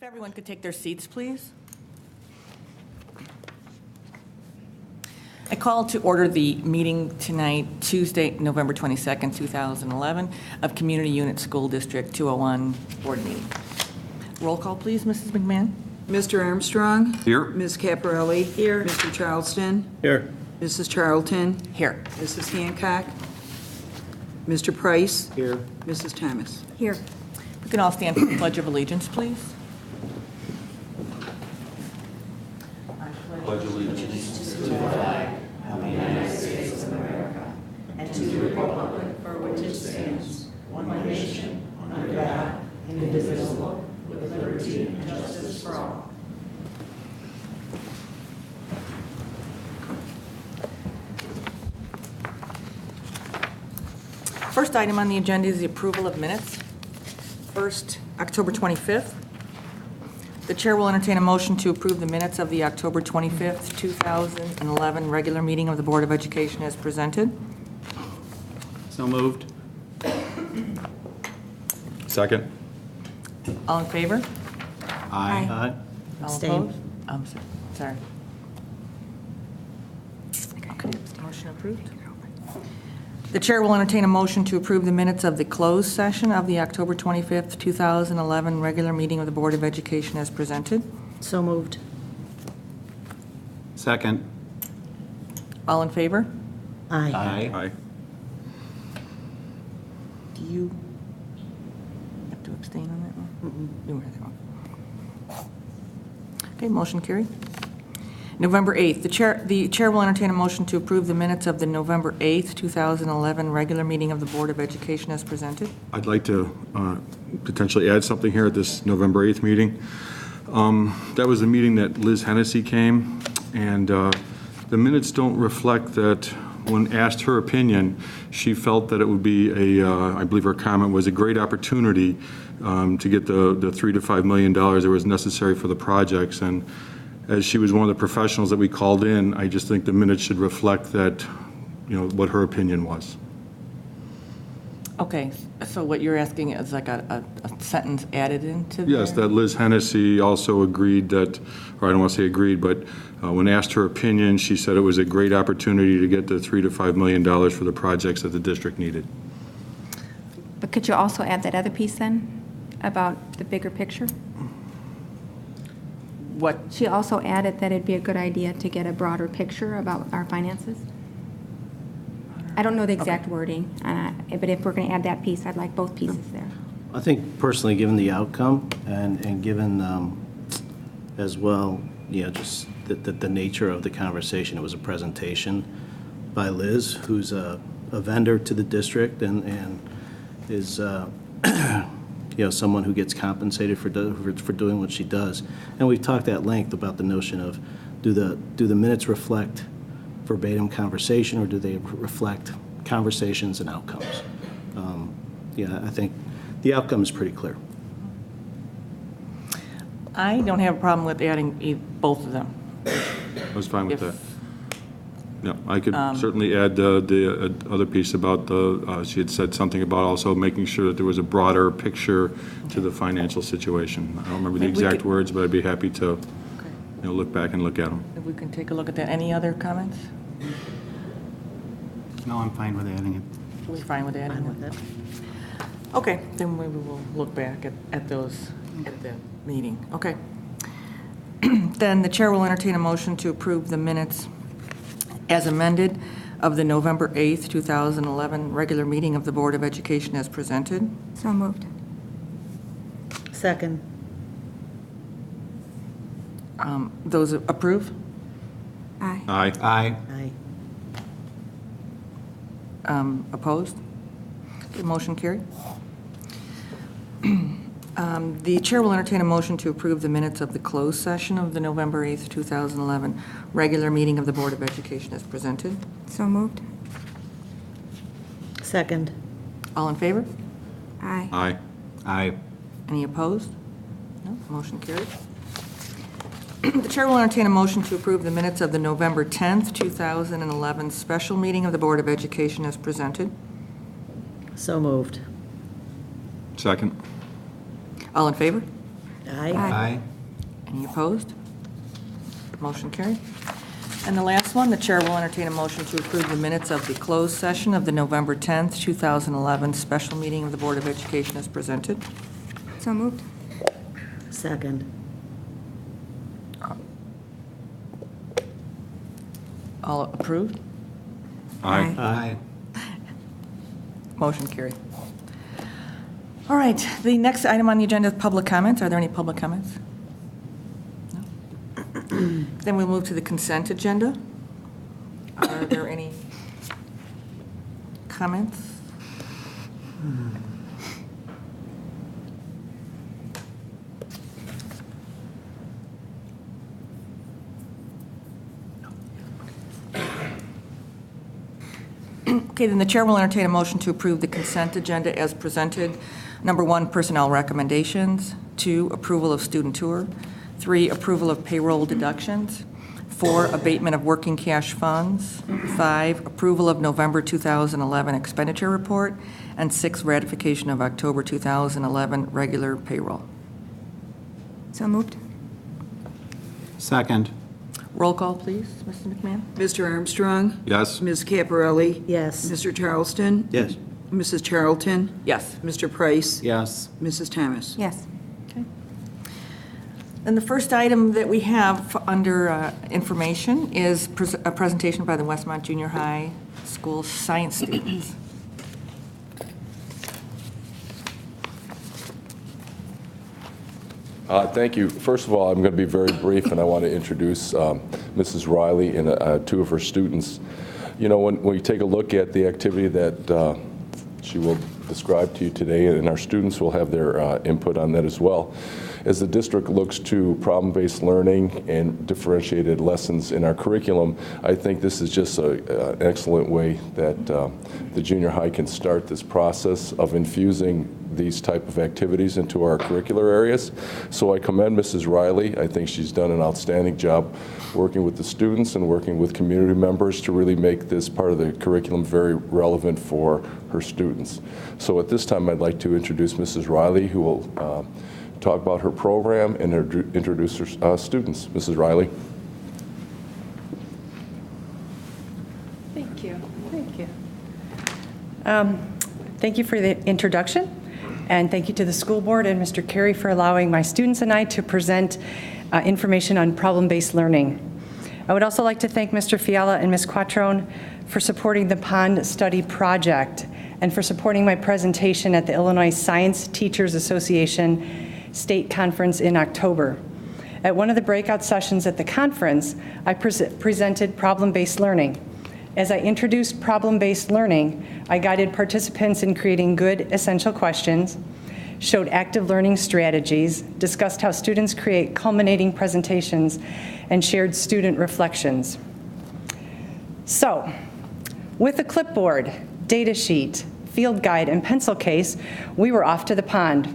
If everyone could take their seats, please. I call to order the meeting tonight, Tuesday, November 22nd, 2011, of Community Unit School District 201 Board Meeting. Roll call, please, Mrs. McMahon. Mr. Armstrong? Here. Ms. Caparelli? Here. Mr. Charleston? Here. Mrs. Charlton? Here. Mrs. Hancock? Mr. Price? Here. Mrs. Thomas? Here. We can all stand for the Pledge of Allegiance, please. Pledge allegiance. First item on the agenda is the approval of minutes. First, October 25th. The chair will entertain a motion to approve the minutes of the October 25th, 2011 regular meeting of the Board of Education as presented. So moved. Second. All in favor? Aye. All Abstain. opposed? I'm sorry. Okay, motion approved. The chair will entertain a motion to approve the minutes of the closed session of the October 25th, 2011 regular meeting of the Board of Education as presented. So moved. Second. All in favor? Aye. Aye. Do you have to abstain on that one? You were that one. Okay, motion carried. November 8th, the chair will entertain a motion to approve the minutes of the November 8th, 2011 regular meeting of the Board of Education as presented. I'd like to potentially add something here at this November 8th meeting. That was the meeting that Liz Hennessy came, and the minutes don't reflect that when asked her opinion, she felt that it would be I believe her comment was a great opportunity to get the $3 to $5 million that was necessary for the projects. And as she was one of the professionals that we called in, I just think the minutes should reflect that, what her opinion was. Okay, so what you're asking is like a sentence added into there? Yes, that Liz Hennessy also agreed that, or I don't want to say agreed, but when asked her opinion, she said it was a great opportunity to get the $3 to $5 million for the projects that the district needed. But could you also add that other piece then, about the bigger picture? What, She also added that it'd be a good idea to get a broader picture about our finances. I don't know the exact wording, but if we're going to add that piece, I'd like both pieces there. I think personally, given the outcome and given as well, just the nature of the conversation, it was a presentation by Liz, who's a vendor to the district and is someone who gets compensated for doing what she does. And we've talked at length about the notion of do the minutes reflect verbatim conversation, or do they reflect conversations and outcomes? I think the outcome is pretty clear. I don't have a problem with adding both of them. I was fine with If- that. Yeah, I could certainly add the other piece about she had said something about also making sure that there was a broader picture to the financial situation. I don't remember the Maybe we exact could- words, but I'd be happy to, Okay. look back and look at them. If we can take a look at that. Any other comments? No, I'm fine with adding it. We're fine with adding Fine with it? it. Okay, then maybe we'll look back at those at the meeting. Okay. Then the chair will entertain a motion to approve the minutes as amended of the November 8th, 2011 regular meeting of the Board of Education as presented. So moved. Second. Those approve? Aye. Aye. Aye. Aye. Opposed? Okay, motion carried. The chair will entertain a motion to approve the minutes of the closed session of the November 8th, 2011 regular meeting of the Board of Education as presented. So moved. Second. All in favor? Aye. Aye. Aye. Any opposed? No, motion carried. The chair will entertain a motion to approve the minutes of the November 10th, 2011 special meeting of the Board of Education as presented. So moved. Second. All in favor? Aye. Any opposed? Motion carried. And the last one, the chair will entertain a motion to approve the minutes of the closed session of the November 10th, 2011 special meeting of the Board of Education as presented. So moved. Second. All approved? Aye. Motion carried. All right, the next item on the agenda is public comments. Are there any public comments? No? Then we'll move to the consent agenda. Are there any comments? Okay, then the chair will entertain a motion to approve the consent agenda as presented. Number 1, personnel recommendations. 2, approval of student tour. 3, approval of payroll deductions. 4, abatement of working cash funds. 5, approval of November 2011 expenditure report. And 6, ratification of October 2011 regular payroll. So moved. Second. Roll call, please, Mrs. McMahon. Mr. Armstrong? Yes? Ms. Caparelli? Yes. Mr. Charleston? Yes. Mrs. Charlton? Yes. Mr. Price? Yes. Mrs. Thomas? Yes. Okay. And the first item that we have under information is a presentation by the Westmont Junior High School science students. Thank you. First of all, I'm going to be very brief, and I want to introduce Mrs. Riley and 2 of her students. You know, when we take a look at the activity that she will describe to you today, and our students will have their input on that as well, as the district looks to problem-based learning and differentiated lessons in our curriculum, I think this is just an excellent way that the junior high can start this process of infusing these type of activities into our curricular areas. So I commend Mrs. Riley. I think she's done an outstanding job working with the students and working with community members to really make this part of the curriculum very relevant for her students. So at this time, I'd like to introduce Mrs. Riley, who will talk about her program and introduce her students. Mrs. Riley. Thank you. Thank you. Thank you for the introduction, and thank you to the school board and Mr. Carey for allowing my students and I to present information on problem-based learning. I would also like to thank Mr. Fiala and Ms. Quattrone for supporting the Pond Study Project and for supporting my presentation at the Illinois Science Teachers Association State Conference in October. At one of the breakout sessions at the conference, I presented problem-based learning. As I introduced problem-based learning, I guided participants in creating good, essential questions, showed active learning strategies, discussed how students create culminating presentations, and shared student reflections. So, with a clipboard, data sheet, field guide, and pencil case, we were off to the pond.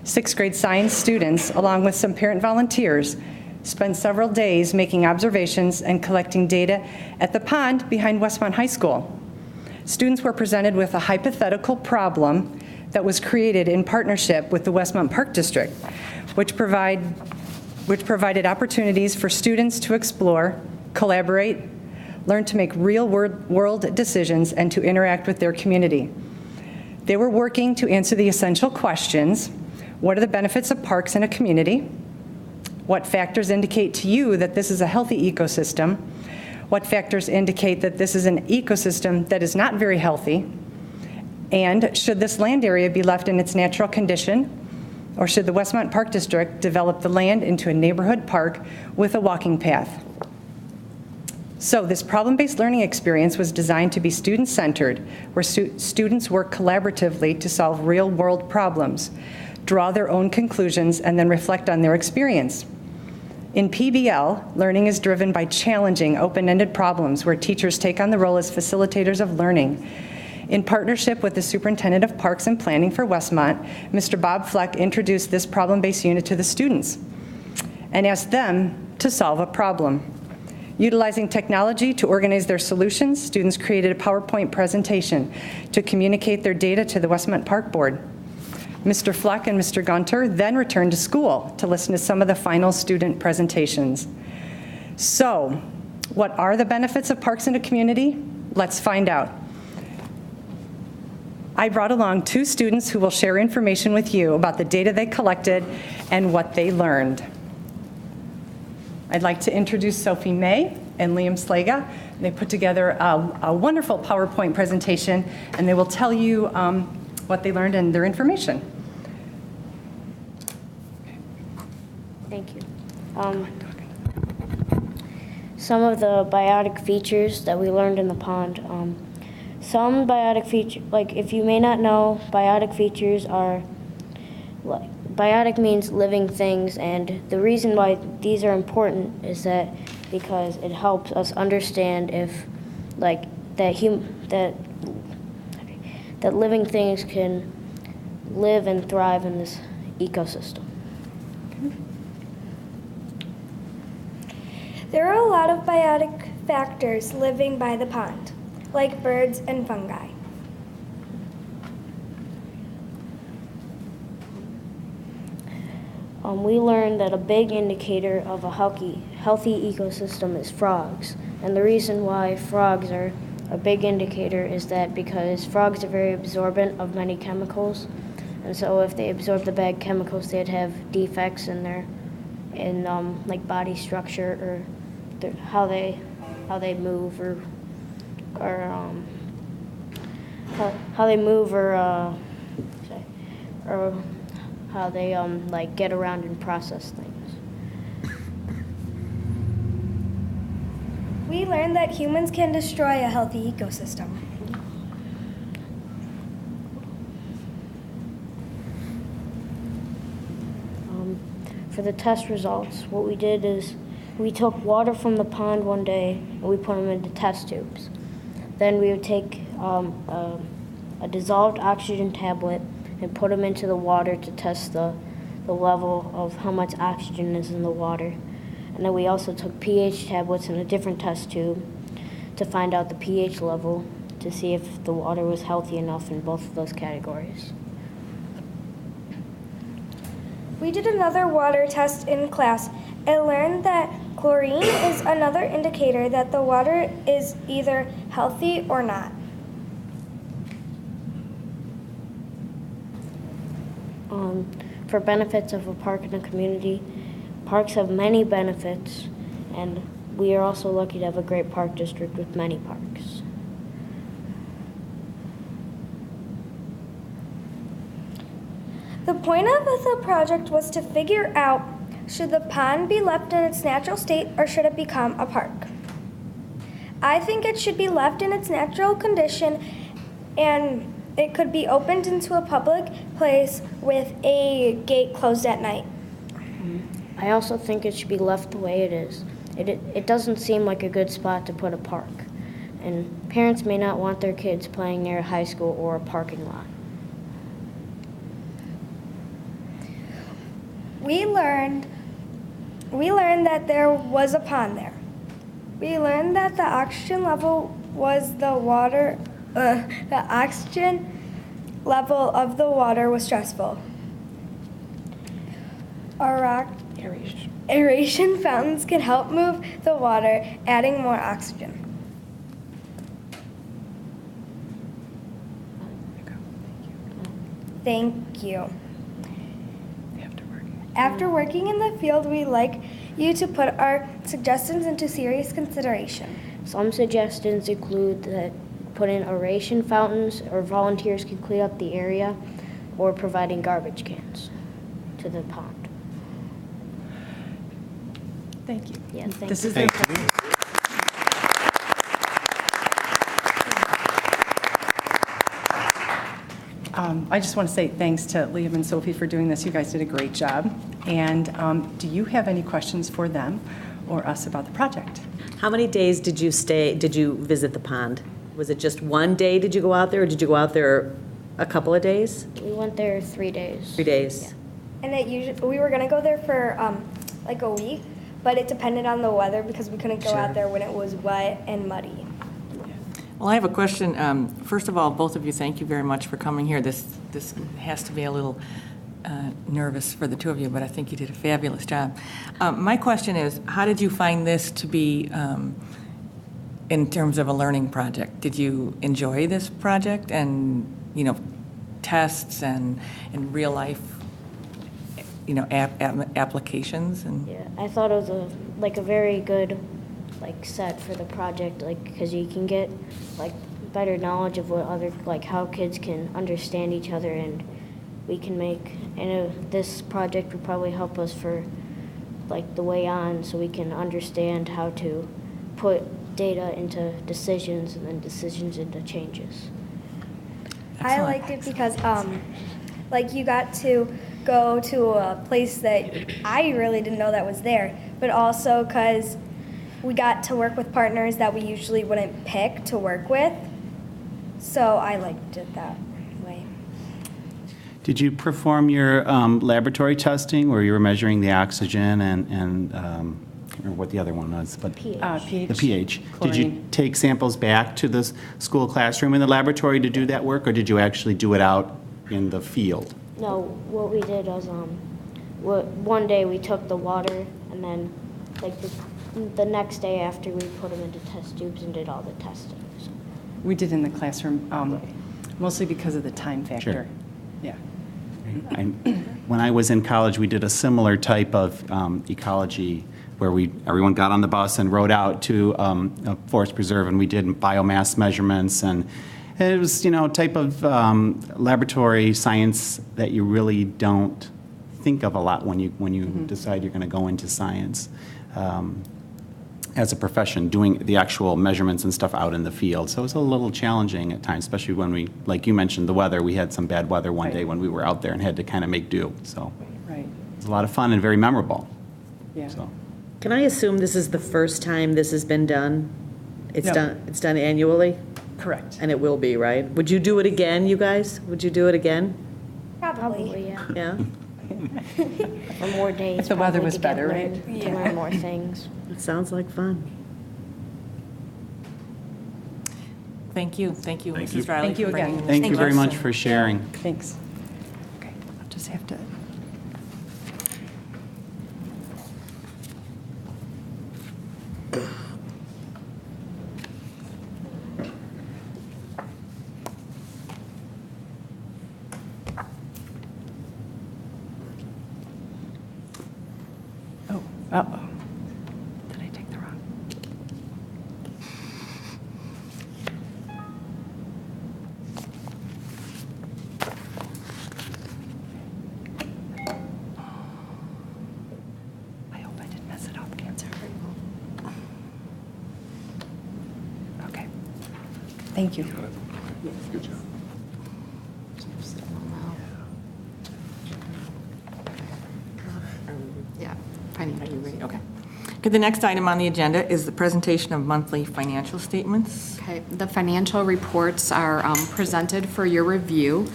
6th grade science students, along with some parent volunteers, spent several days making observations and collecting data at the pond behind Westmont High School. Students were presented with a hypothetical problem that was created in partnership with the Westmont Park District, which provided opportunities for students to explore, collaborate, learn to make real-world decisions, and to interact with their community. They were working to answer the essential questions: what are the benefits of parks in a community? What factors indicate to you that this is a healthy ecosystem? What factors indicate that this is an ecosystem that is not very healthy? And should this land area be left in its natural condition? Or should the Westmont Park District develop the land into a neighborhood park with a walking path? So this problem-based learning experience was designed to be student-centered, where students work collaboratively to solve real-world problems, draw their own conclusions, and then reflect on their experience. In PBL, learning is driven by challenging, open-ended problems where teachers take on the role as facilitators of learning. In partnership with the Superintendent of Parks and Planning for Westmont, Mr. Bob Fleck introduced this problem-based unit to the students and asked them to solve a problem. Utilizing technology to organize their solutions, students created a PowerPoint presentation to communicate their data to the Westmont Park Board. Mr. Fleck and Mr. Gunter then returned to school to listen to some of the final student presentations. So, what are the benefits of parks in a community? Let's find out. I brought along 2 students who will share information with you about the data they collected and what they learned. I'd like to introduce Sophie May and Liam Slaga. They put together a wonderful PowerPoint presentation, and they will tell you what they learned and their information. Thank you. Some of the biotic features that we learned in the pond. Some biotic features, like if you may not know, biotic features are, biotic means living things, and the reason why these are important is that because it helps us understand if, like, that living things can live and thrive in this ecosystem. There are a lot of biotic factors living by the pond, like birds and fungi. We learned that a big indicator of a healthy ecosystem is frogs. And the reason why frogs are a big indicator is that because frogs are very absorbent of many chemicals. And so if they absorb the bad chemicals, they'd have defects in their like body structure or how they move or how they move or how they like get around and process things. We learned that humans can destroy a healthy ecosystem. For the test results, what we did is we took water from the pond one day and we put them into test tubes. Then we would take a dissolved oxygen tablet and put them into the water to test the level of how much oxygen is in the water. And then we also took pH tablets in a different test tube to find out the pH level to see if the water was healthy enough in both of those categories. We did another water test in class and learned that chlorine is another indicator that the water is either healthy or not. For benefits of a park in a community, parks have many benefits, and we are also lucky to have a great park district with many parks. The point of the project was to figure out, should the pond be left in its natural state or should it become a park? I think it should be left in its natural condition, and it could be opened into a public place with a gate closed at night. I also think it should be left the way it is. It doesn't seem like a good spot to put a park, and parents may not want their kids playing near a high school or a parking lot. We learned that there was a pond there. We learned that the oxygen level was the oxygen level of the water was stressful. Aeration fountains can help move the water, adding more oxygen. Thank you. After working in the field, we'd like you to put our suggestions into serious consideration. Some suggestions include that put in aeration fountains, or volunteers can clean up the area, or providing garbage cans to the pond. Thank you. Yeah, thank This you. is Thank the- you. I just want to say thanks to Liam and Sophie for doing this. You guys did a great job. And do you have any questions for them or us about the project? How many days did you visit the pond? Was it just one day did you go out there, or did you go out there a couple of days? We went there 3 days. 3 days? And we were gonna go there for like a week, but it depended on the weather because we couldn't go out there when it was wet and muddy. Well, I have a question. First of all, both of you, thank you very much for coming here. This has to be a little nervous for the two of you, but I think you did a fabulous job. My question is, how did you find this to be in terms of a learning project? Did you enjoy this project and, tests and real life, applications? And Yeah, I thought it was a very good set for the project, because you can get better knowledge of what other how kids can understand each other, and we can make. This project would probably help us for the way on, so we can understand how to put data into decisions and then decisions into changes. I liked it because, you got to go to a place that I really didn't know that was there, but also because we got to work with partners that we usually wouldn't pick to work with. So I liked it that way. Did you perform your laboratory testing where you were measuring the oxygen and or what the other one was? But pH. the pH. Did you Chlorine. take samples back to the school classroom in the laboratory to do that work, or did you actually do it out in the field? No, what we did was one day we took the water, and then the next day after, we put them into test tubes and did all the testing. So. We did in the classroom, mostly because of the time factor. Sure. Yeah. When I was in college, we did a similar type of ecology where everyone got on the bus and rode out to a forest preserve, and we did biomass measurements, and it was, type of laboratory science that you really don't think of a lot when you decide you're going to go into science as a profession, doing the actual measurements and stuff out in the field. So it was a little challenging at times, especially when we, like you mentioned, the weather. We had some bad weather one day when we were out there and had to kind of make do. So Right. it was a lot of fun and very memorable. Yeah. So. Can I assume this is the first time this has been done? It's No. It's done annually, Correct. and it will be, right? Would you do it again, you guys? Would you do it again? Probably. Yeah. Yeah? For more days. If the weather probably was to get better, right? learned- To learn more things. It sounds like fun. thank you, Mrs. Riley. Thank you for bringing again. this Thank to you very us. much for sharing. Thanks. Okay, I'll just have to. Oh, uh-oh. Did I take the wrong? I hope I didn't mess it up, Cancer. Okay. Thank you. Good job. Yeah, are you ready? Okay. Okay, the next item on the agenda is the presentation of monthly financial statements. Okay, the financial reports are presented for your review.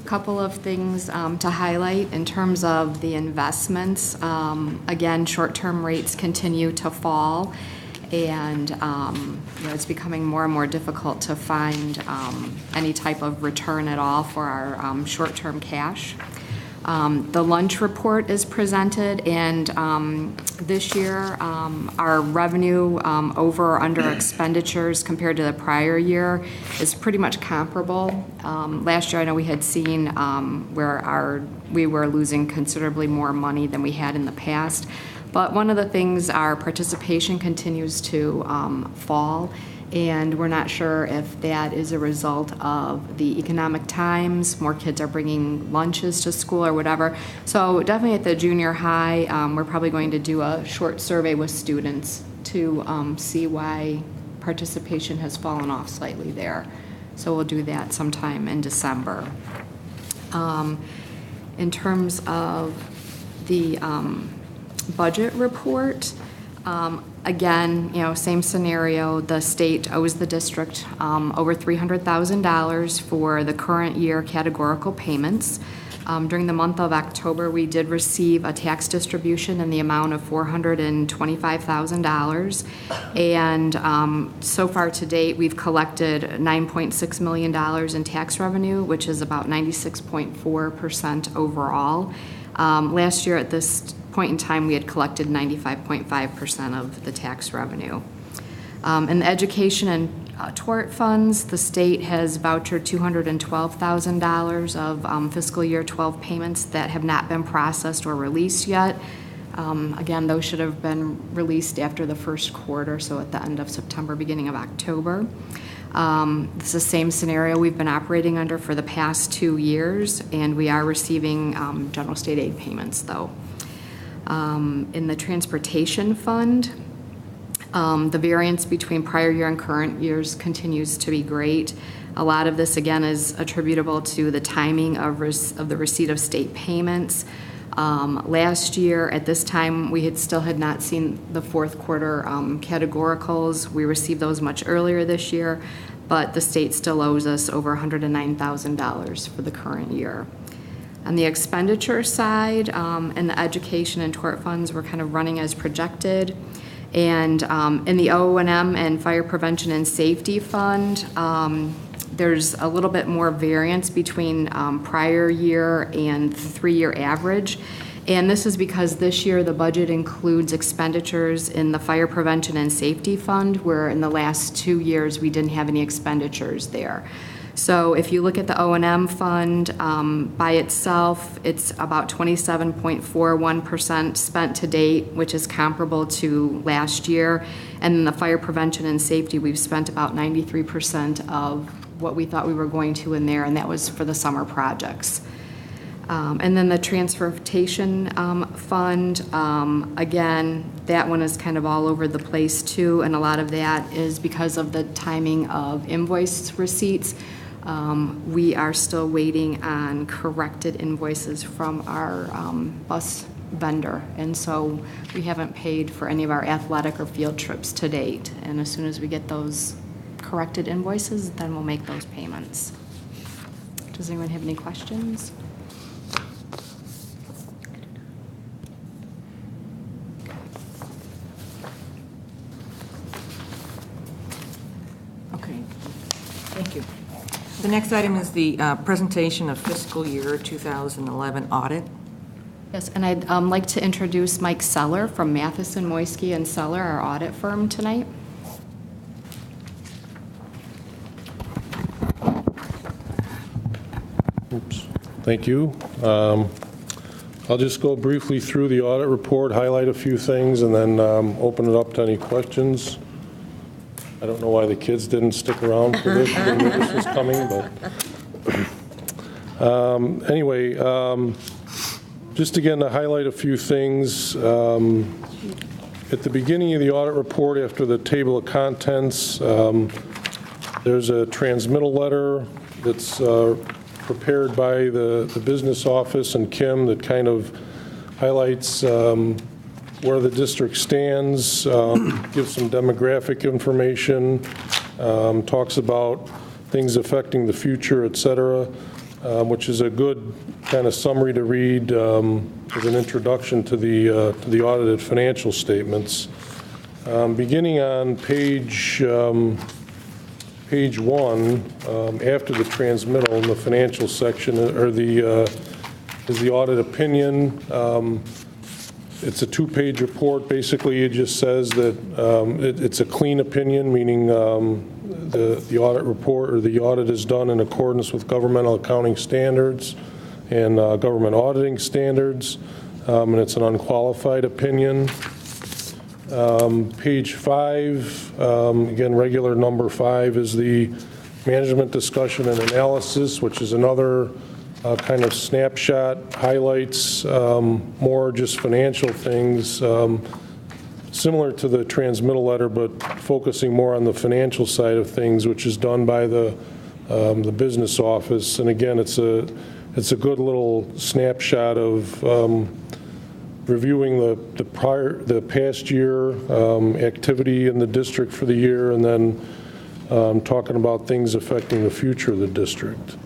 Couple of things to highlight in terms of the investments. Again, short-term rates continue to fall, and it's becoming more and more difficult to find any type of return at all for our short-term cash. The lunch report is presented, and this year our revenue over or under expenditures compared to the prior year is pretty much comparable. Last year I know we had seen where we were losing considerably more money than we had in the past, but one of the things, our participation continues to fall. And we're not sure if that is a result of the economic times, more kids are bringing lunches to school or whatever. So definitely at the junior high, we're probably going to do a short survey with students to see why participation has fallen off slightly there. So we'll do that sometime in December. In terms of the budget report, again, same scenario. The state owes the district over $300,000 for the current year categorical payments. During the month of October, we did receive a tax distribution in the amount of $425,000. And so far to date, we've collected $9.6 million in tax revenue, which is about 96.4% overall. Last year at this point in time, we had collected 95.5% of the tax revenue. In the education and tort funds, the state has vouchered $212,000 of fiscal year 12 payments that have not been processed or released yet. Again, those should have been released after the first quarter, so at the end of September, beginning of October. It's the same scenario we've been operating under for the past 2 years, and we are receiving general state aid payments, though. In the transportation fund, the variance between prior year and current years continues to be great. A lot of this, again, is attributable to the timing of the receipt of state payments. Last year, at this time, we still had not seen the fourth quarter categoricals. We received those much earlier this year, but the state still owes us over $109,000 for the current year. On the expenditure side, in the education and tort funds, we're kind of running as projected. And in the O&M and Fire Prevention and Safety Fund, there's a little bit more variance between prior year and the 3-year average. And this is because this year the budget includes expenditures in the Fire Prevention and Safety Fund, where in the last 2 years we didn't have any expenditures there. So if you look at the O&M fund by itself, it's about 27.41% spent to date, which is comparable to last year. And in the fire prevention and safety, we've spent about 93% of what we thought we were going to in there, and that was for the summer projects. And then the transportation fund, again, that one is kind of all over the place too, and a lot of that is because of the timing of invoice receipts. We are still waiting on corrected invoices from our bus vendor, and so we haven't paid for any of our athletic or field trips to date. And as soon as we get those corrected invoices, then we'll make those payments. Does anyone have any questions? Okay, thank you. The next item is the presentation of fiscal year 2011 audit. Yes, and I'd like to introduce Mike Seller from Matheson, Moisky and Seller, our audit firm, tonight. Oops. Thank you. I'll just go briefly through the audit report, highlight a few things, and then open it up to any questions. I don't know why the kids didn't stick around for this. They knew this was coming, but anyway, just again to highlight a few things. At the beginning of the audit report, after the table of contents, there's a transmittal letter that's prepared by the business office and Kim that kind of highlights where the district stands, gives some demographic information, talks about things affecting the future, et cetera, which is a good kind of summary to read as an introduction to the audited financial statements. Beginning on page 1, after the transmittal in the financial section, or is the audit opinion. It's a 2-page report. Basically, it just says that it's a clean opinion, meaning the audit report or the audit is done in accordance with governmental accounting standards and government auditing standards, and it's an unqualified opinion. Page 5, again, regular number 5 is the management discussion and analysis, which is another kind of snapshot, highlights more just financial things, similar to the transmittal letter, but focusing more on the financial side of things, which is done by the business office. And again, it's a good little snapshot of reviewing the past year activity in the district for the year, and then talking about things affecting the future of the district.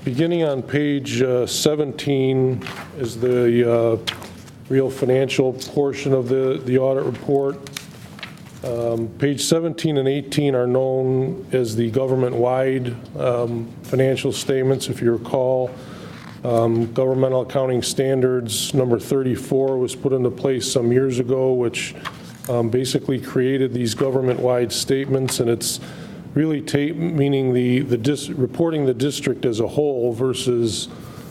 Beginning on page 17 is the real financial portion of the audit report. Page 17 and 18 are known as the government-wide financial statements. If you recall, Governmental Accounting Standards number 34 was put into place some years ago, which basically created these government-wide statements, and it's really meaning reporting the district as a whole versus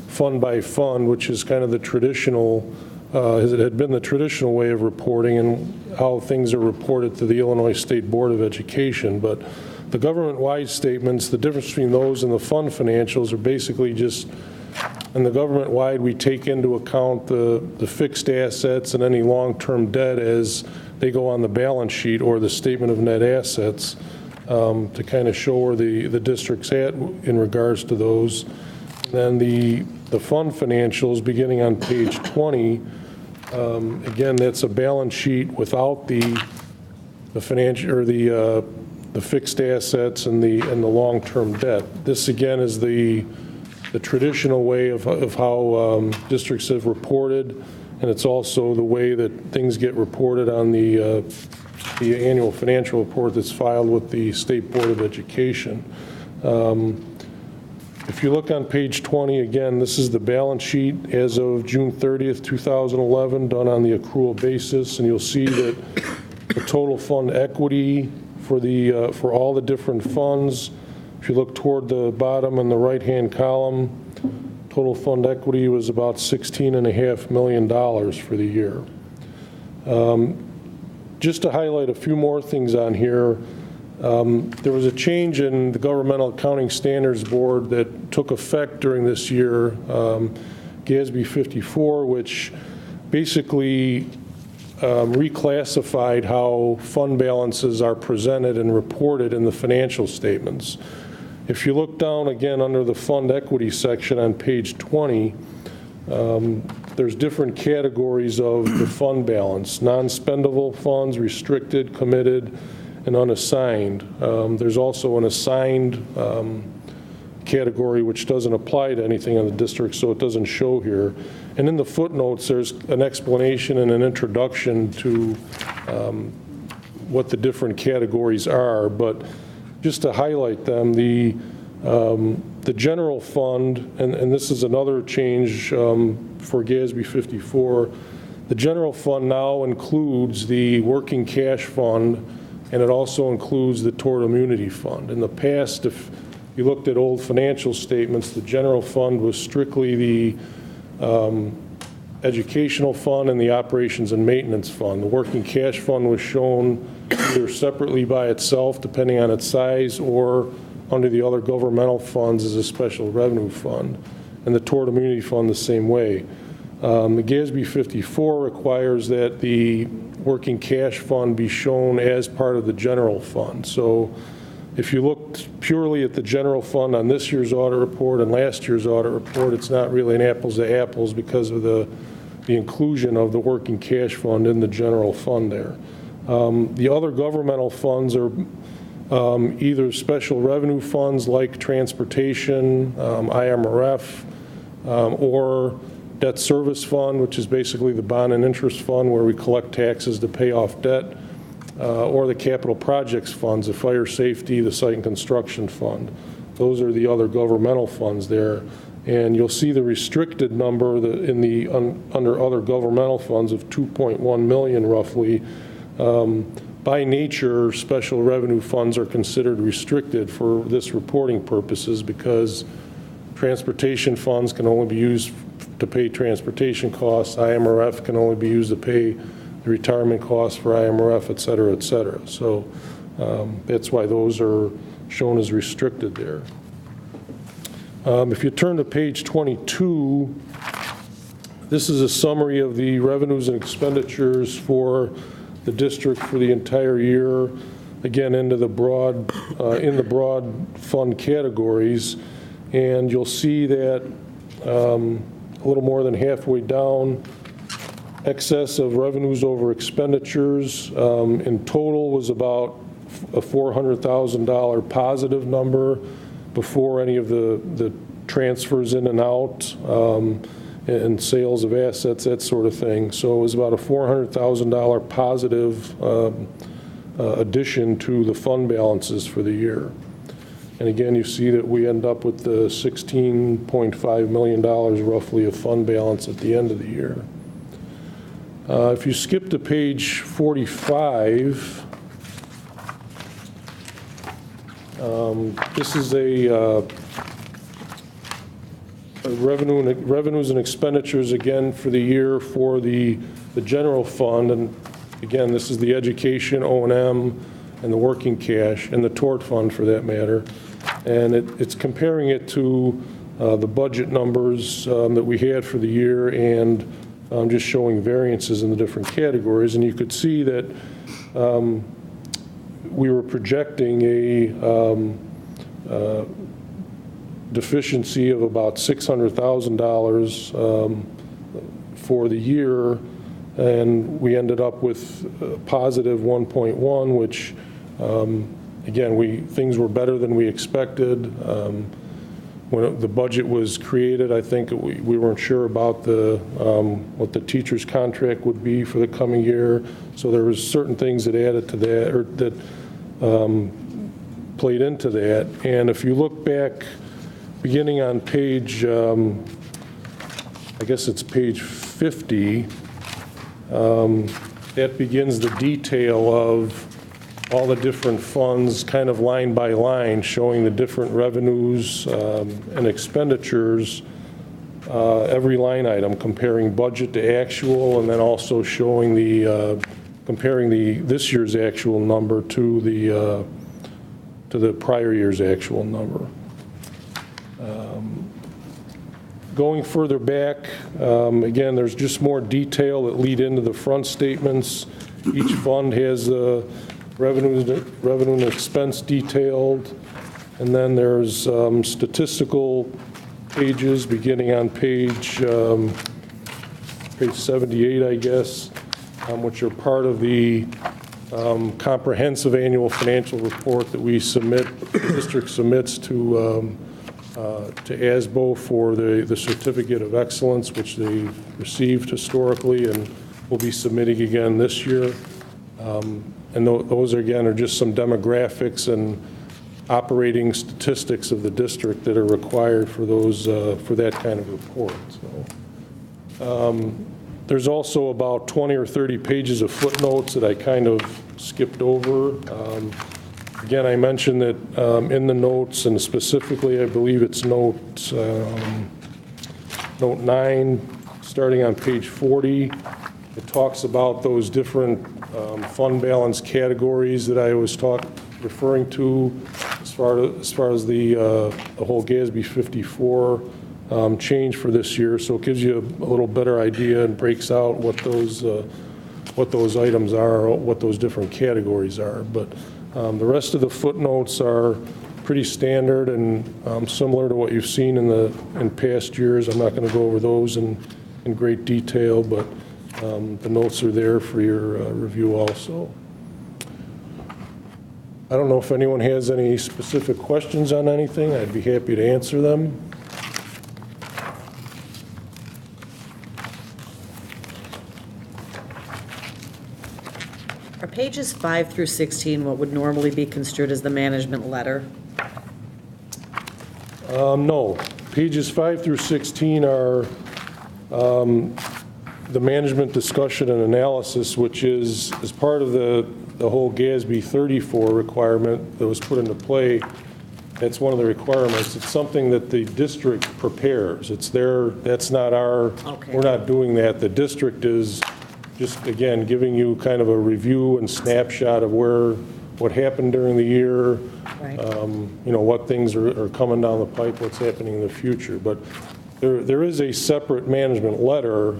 fund by fund, which is kind of the traditional, it had been the traditional way of reporting and how things are reported to the Illinois State Board of Education. But the government-wide statements, the difference between those and the fund financials are basically just, in the government-wide, we take into account the fixed assets and any long-term debt as they go on the balance sheet or the statement of net assets, to kind of show where the district's at in regards to those. Then the fund financials, beginning on page 20, again, that's a balance sheet without the financial or the fixed assets and the long-term debt. This again is the traditional way of how districts have reported, and it's also the way that things get reported on the annual financial report that's filed with the State Board of Education. If you look on page 20, again, this is the balance sheet as of June 30th, 2011, done on the accrual basis, and you'll see that the total fund equity for all the different funds, if you look toward the bottom in the right-hand column, total fund equity was about $16.5 million for the year. Just to highlight a few more things on here, there was a change in the Governmental Accounting Standards Board that took effect during this year, GASB 54, which basically reclassified how fund balances are presented and reported in the financial statements. If you look down again under the fund equity section on page 20, there's different categories of the fund balance: non-spendable funds, restricted, committed, and unassigned. There's also an assigned category which doesn't apply to anything in the district, so it doesn't show here. And in the footnotes, there's an explanation and an introduction to what the different categories are. But just to highlight them, the general fund, and this is another change for GASB 54, the general fund now includes the working cash fund, and it also includes the tort immunity fund. In the past, if you looked at old financial statements, the general fund was strictly the educational fund and the operations and maintenance fund. The working cash fund was shown either separately by itself, depending on its size, or under the other governmental funds as a special revenue fund, and the tort immunity fund the same way. The GASB 54 requires that the working cash fund be shown as part of the general fund. So if you looked purely at the general fund on this year's audit report and last year's audit report, it's not really an apples to apples because of the inclusion of the working cash fund in the general fund there. The other governmental funds are either special revenue funds like transportation, IMRF, or debt service fund, which is basically the bond and interest fund where we collect taxes to pay off debt, or the capital projects funds, the fire safety, the site and construction fund. Those are the other governmental funds there. And you'll see the restricted number under other governmental funds of $2.1 million roughly. By nature, special revenue funds are considered restricted for this reporting purposes because transportation funds can only be used to pay transportation costs. IMRF can only be used to pay the retirement costs for IMRF, et cetera, et cetera. So that's why those are shown as restricted there. If you turn to page 22, this is a summary of the revenues and expenditures for the district for the entire year, again into the broad, in the broad fund categories. And you'll see that a little more than halfway down, excess of revenues over expenditures in total was about a $400,000 positive number before any of the transfers in and out, and sales of assets, that sort of thing. So it was about a $400,000 positive addition to the fund balances for the year. And again, you see that we end up with the $16.5 million roughly of fund balance at the end of the year. If you skip to page 45, this is a revenues and expenditures again for the year for the general fund. And again, this is the education, O&M, and the working cash, and the tort fund for that matter. And it's comparing it to the budget numbers that we had for the year, and just showing variances in the different categories. And you could see that we were projecting a deficiency of about $600,000 for the year, and we ended up with positive 1.1, which again, things were better than we expected. When the budget was created, I think we weren't sure about what the teacher's contract would be for the coming year. So there was certain things that added to that, or that played into that. And if you look back, beginning on page, I guess it's page 50, that begins the detail of all the different funds, kind of line by line, showing the different revenues and expenditures, every line item, comparing budget to actual, and then also showing comparing this year's actual number to the prior year's actual number. Going further back, again, there's just more detail that lead into the front statements. Each fund has revenue and expense detailed, and then there's statistical pages beginning on page 78, I guess, which are part of the comprehensive annual financial report that we submit, the district submits to ASBO for the Certificate of Excellence, which they received historically and will be submitting again this year. And those, again, are just some demographics and operating statistics of the district that are required for for that kind of report. So, there's also about 20 or 30 pages of footnotes that I kind of skipped over. Again, I mentioned that in the notes, and specifically, I believe it's note 9, starting on page 40, it talks about those different fund balance categories that I was referring to as far as the whole GASB 54 change for this year. So it gives you a little better idea and breaks out what those items are, what those different categories are. But the rest of the footnotes are pretty standard and similar to what you've seen in past years. I'm not going to go over those in great detail, but the notes are there for your review also. I don't know if anyone has any specific questions on anything. I'd be happy to answer them. Are pages 5 through 16 what would normally be construed as the management letter? No. Pages 5 through 16 are the management discussion and analysis, which is part of the whole GASB 34 requirement that was put into play. That's one of the requirements. It's something that the district prepares. It's that's not we're not doing that. The district is just, again, giving you kind of a review and snapshot of what happened during the year, Right. What things are coming down the pipe, what's happening in the future. But there is a separate management letter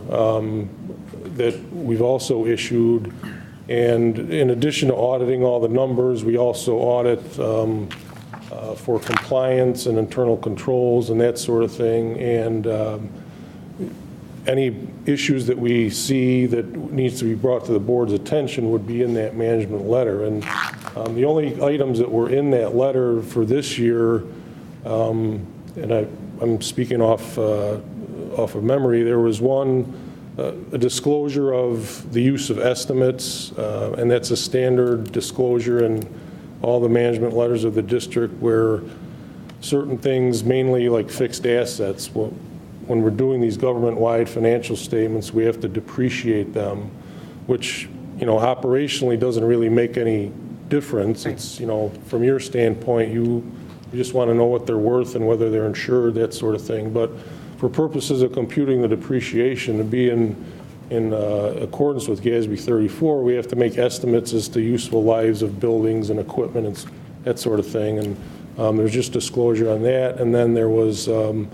that we've also issued, and in addition to auditing all the numbers, we also audit for compliance and internal controls and that sort of thing, and any issues that we see that needs to be brought to the board's attention would be in that management letter. And the only items that were in that letter for this year, and I'm speaking off of memory, there was one, a disclosure of the use of estimates, and that's a standard disclosure in all the management letters of the district where certain things, mainly like fixed assets, when we're doing these government-wide financial statements, we have to depreciate them, which, operationally doesn't really make any difference. It's, from your standpoint, you just want to know what they're worth and whether they're insured, that sort of thing. But for purposes of computing the depreciation, to be in accordance with GASB 34, we have to make estimates as to useful lives of buildings and equipment and that sort of thing. And there's just disclosure on that. And then there was, in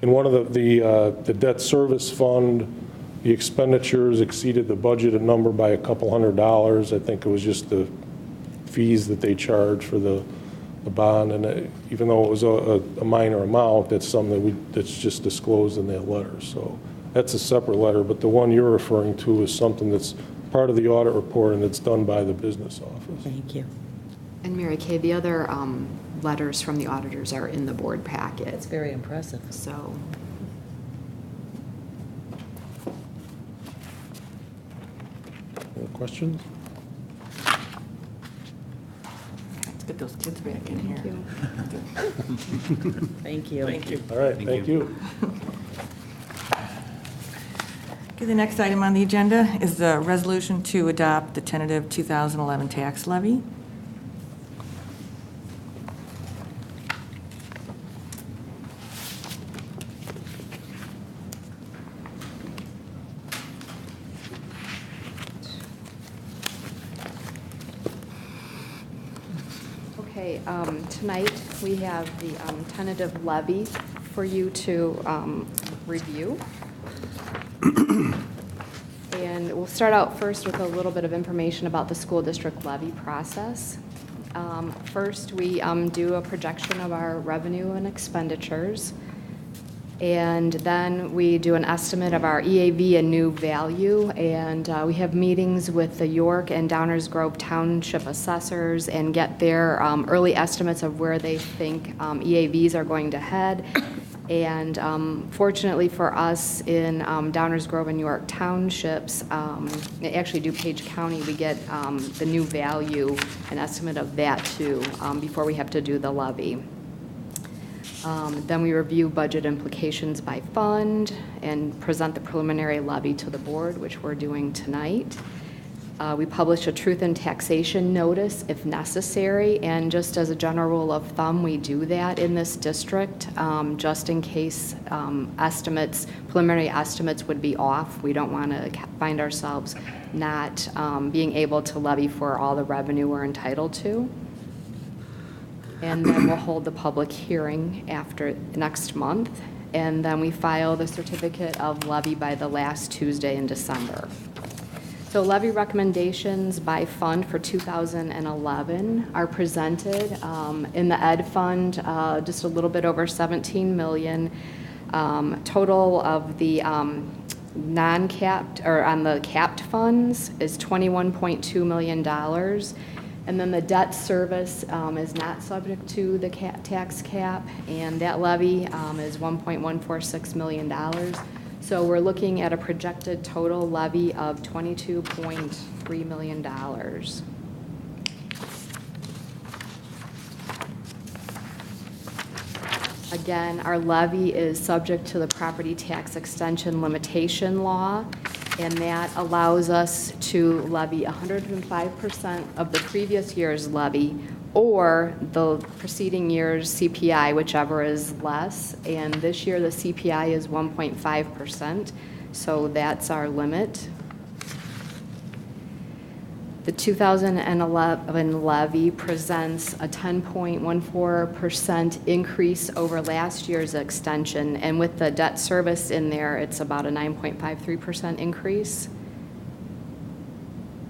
one of the debt service fund, the expenditures exceeded the budgeted number by a couple $100. I think it was just the fees that they charge for the bond, and even though it was a minor amount, that's something that's just disclosed in that letter. So that's a separate letter, but the one you're referring to is something that's part of the audit report, and it's done by the business office. Thank you. And Mary Kay, the other letters from the auditors are in the board packet. It's very impressive. So, Any questions? Let's get those kids back in here. Thank you. Thank you. All right, thank you. Okay, the next item on the agenda is the resolution to adopt the tentative 2011 tax levy. okay, tonight we have the tentative levy for you to review. And we'll start out first with a little bit of information about the school district levy process. First, we do a projection of our revenue and expenditures. And then we do an estimate of our EAV and new value. And we have meetings with the York and Downers Grove Township assessors and get their early estimates of where they think EAVs are going to head. And fortunately for us in Downers Grove and York Townships, actually DuPage County, we get the new value, an estimate of that too, before we have to do the levy. Then we review budget implications by fund and present the preliminary levy to the board, which we're doing tonight. We publish a truth in taxation notice if necessary, and just as a general rule of thumb, we do that in this district, just in case preliminary estimates would be off. We don't want to find ourselves not being able to levy for all the revenue we're entitled to. And then we'll hold the public hearing after next month, and then we file the certificate of levy by the last Tuesday in December. So levy recommendations by fund for 2011 are presented. In the Ed Fund, just a little bit over 17 million. Total of the non-capped, or on the capped funds is $21.2 million. And then the debt service is not subject to the tax cap, and that levy is $1.146 million. So we're looking at a projected total levy of $22.3 million. Again, our levy is subject to the property tax extension limitation law, and that allows us to levy 105% of the previous year's levy or the preceding year's CPI, whichever is less. And this year, the CPI is 1.5%, so that's our limit. The 2011 levy presents a 10.14% increase over last year's extension, and with the debt service in there, it's about a 9.53% increase.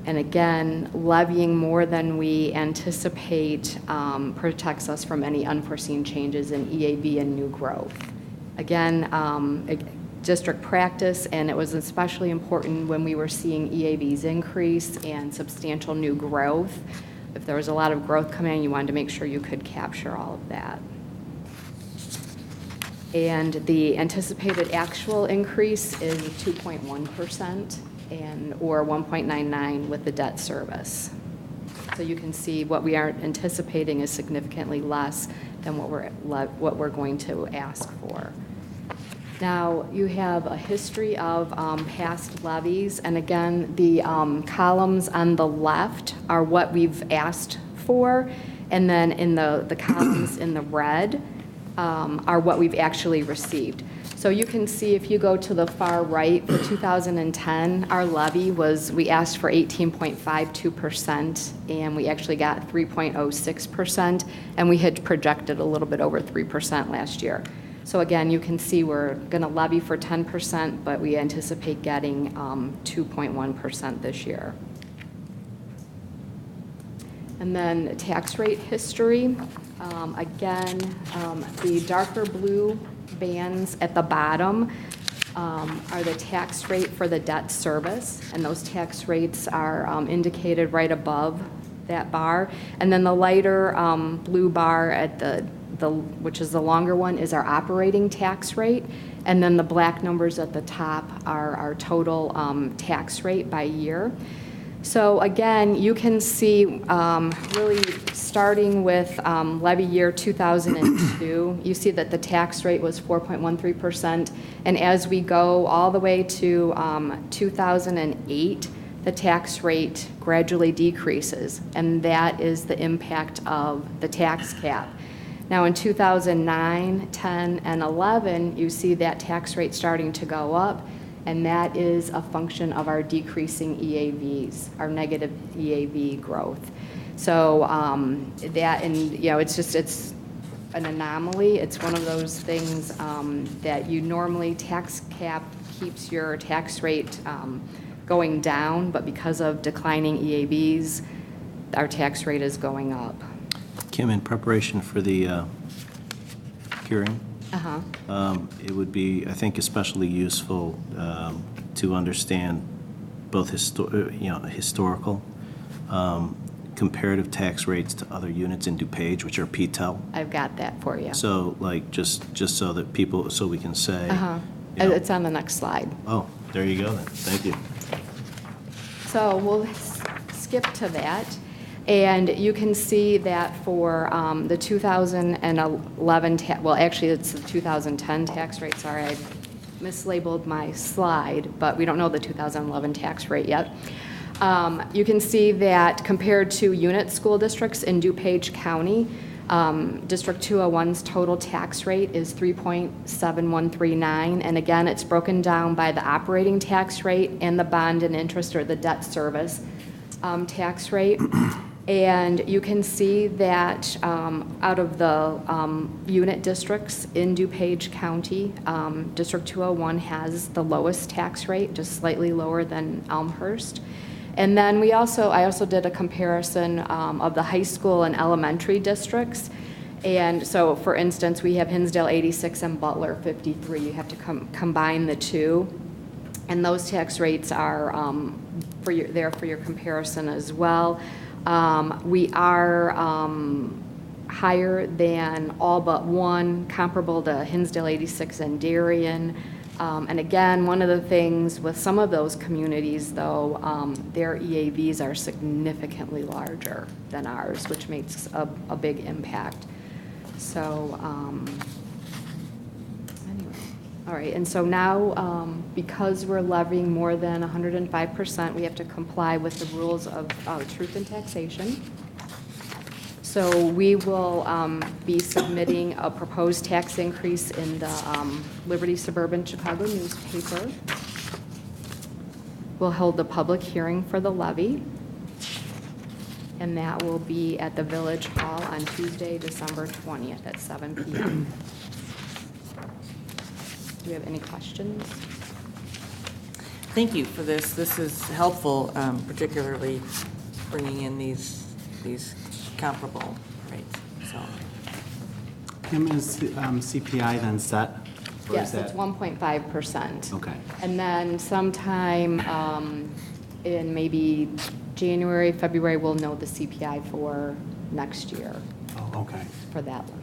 And again, levying more than we anticipate protects us from any unforeseen changes in EAV and new growth. Again, district practice, and it was especially important when we were seeing EAVs increase and substantial new growth. If there was a lot of growth coming in, you wanted to make sure you could capture all of that. And the anticipated actual increase is 2.1% or 1.99 with the debt service. So you can see what we are anticipating is significantly less than what we're going to ask for. Now, you have a history of past levies, and again, the columns on the left are what we've asked for, and then in the columns in the red are what we've actually received. So you can see if you go to the far right, for 2010, our levy we asked for 18.52%, and we actually got 3.06%, and we had projected a little bit over 3% last year. So again, you can see we're going to levy for 10%, but we anticipate getting 2.1% this year. And then tax rate history. Again, the darker blue bands at the bottom are the tax rate for the debt service, and those tax rates are indicated right above that bar. And then the lighter blue bar at which is the longer one, is our operating tax rate, and then the black numbers at the top are our total tax rate by year. So again, you can see really starting with levy year 2002, you see that the tax rate was 4.13%, and as we go all the way to 2008, the tax rate gradually decreases, and that is the impact of the tax cap. Now in 2009, 10, and 11, you see that tax rate starting to go up, and that is a function of our decreasing EAVs, our negative EAV growth. So it's an anomaly. It's one of those things that you normally, tax cap keeps your tax rate going down, but because of declining EAVs, our tax rate is going up. Kim, in preparation for the hearing, it would be, I think, especially useful to understand both historical comparative tax rates to other units in DuPage, which are PTEL. I've got that for you. So, like, just so that people, so we can say. It's on the next slide. Oh, there you go then. Thank you. So we'll skip to that. And you can see that for the 2011, well, actually, it's the 2010 tax rate. Sorry, I mislabeled my slide, but we don't know the 2011 tax rate yet. You can see that compared to unit school districts in DuPage County, District 201's total tax rate is 3.7139, and again, it's broken down by the operating tax rate and the bond and interest or the debt service tax rate. And you can see that out of the unit districts in DuPage County, District 201 has the lowest tax rate, just slightly lower than Elmhurst. And then I also did a comparison of the high school and elementary districts. And so, for instance, we have Hinsdale 86 and Butler 53. You have to combine the two. And those tax rates are there for your comparison as well. We are higher than all but one, comparable to Hinsdale 86 and Darien. And again, one of the things with some of those communities, though, their EAVs are significantly larger than ours, which makes a big impact. So, anyway. All right, and so now, because we're levying more than 105%, we have to comply with the rules of truth in taxation. So we will be submitting a proposed tax increase in the Liberty Suburban Chicago newspaper. We'll hold the public hearing for the levy, and that will be at the Village Hall on Tuesday, December 20th at 7 p.m. Do you have any questions? Thank you for this. This is helpful, particularly bringing in these comparable rates. So, Kim, is CPI then set? Or yes, is it's that- 1.5%. Okay. And then sometime in maybe January, February, we'll know the CPI for next year Oh, okay. for that levy.